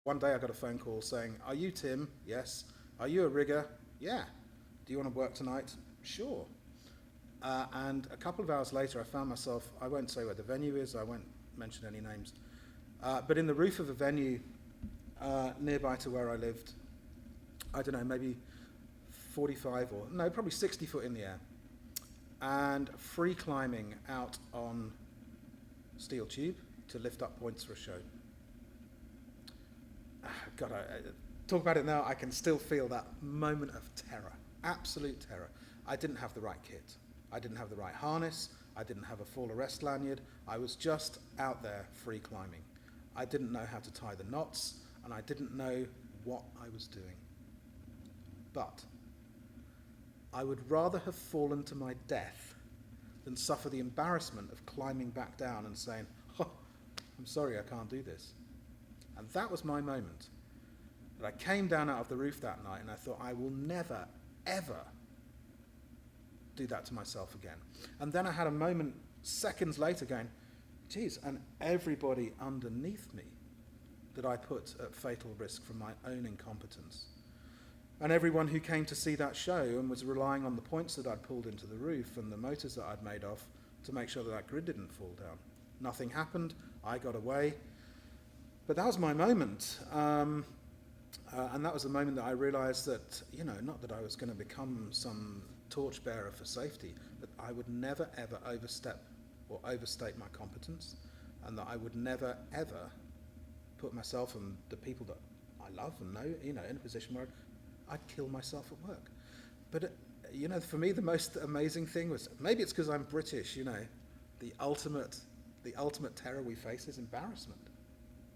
One day I got a phone call saying, "Are you Tim?" "Yes." "Are you a rigger?" "Yeah." "Do you want to work tonight?" "Sure." And a couple of hours later I found myself, I won't say where the venue is, I won't mention any names, but in the roof of a venue nearby to where I lived, I don't know, maybe 45 or, no, probably 60 foot in the air, and free climbing out on steel tube to lift up points for a show. God, I talk about it now, I can still feel that moment of terror, absolute terror. I didn't have the right kit. I didn't have the right harness. I didn't have a fall arrest lanyard. I was just out there free climbing. I didn't know how to tie the knots, and I didn't know what I was doing. But I would rather have fallen to my death than suffer the embarrassment of climbing back down and saying, "Oh, I'm sorry, I can't do this." And that was my moment. That I came down out of the roof that night and I thought, I will never, ever do that to myself again. And then I had a moment seconds later going, geez, and everybody underneath me that I put at fatal risk from my own incompetence. And everyone who came to see that show and was relying on the points that I'd pulled into the roof and the motors that I'd made off to make sure that that grid didn't fall down. Nothing happened, I got away. But that was my moment. And that was the moment that I realized that, not that I was going to become some torchbearer for safety, but I would never ever overstep or overstate my competence, and that I would never ever put myself and the people that I love and know, in a position where I'd kill myself at work. But, for me the most amazing thing was, maybe it's because I'm British, the ultimate terror we face is embarrassment.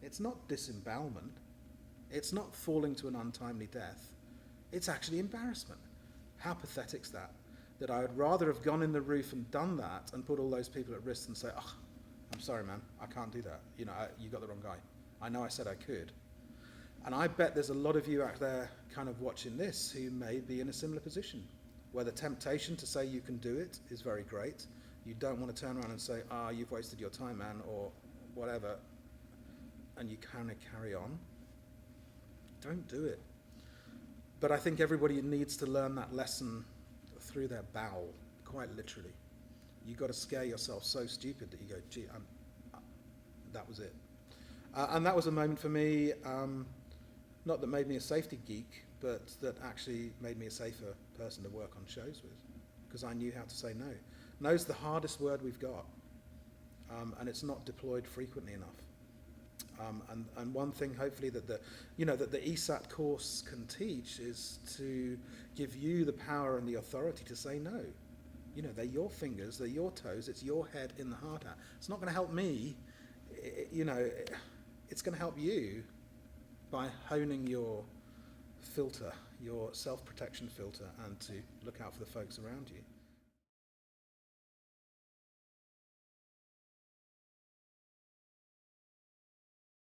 It's not disembowelment. It's not falling to an untimely death. It's actually embarrassment. How pathetic's that? That I would rather have gone in the roof and done that and put all those people at risk and say, "Oh, I'm sorry, man, I can't do that. You got the wrong guy. I know I said I could." And I bet there's a lot of you out there kind of watching this who may be in a similar position, where the temptation to say you can do it is very great. You don't want to turn around and say, "You've wasted your time, man," or whatever, and you kind of carry on. Don't do it. But I think everybody needs to learn that lesson through their bowel, quite literally. You've got to scare yourself so stupid that you go, gee, that was it. And that was a moment for me, not that made me a safety geek, but that actually made me a safer person to work on shows with, because I knew how to say no. No's the hardest word we've got, and it's not deployed frequently enough. And one thing, hopefully, that the ESAT course can teach is to give you the power and the authority to say no. They're your fingers, they're your toes, it's your head in the hard hat. It's not going to help me, it's going to help you by honing your filter, your self-protection filter, and to look out for the folks around you.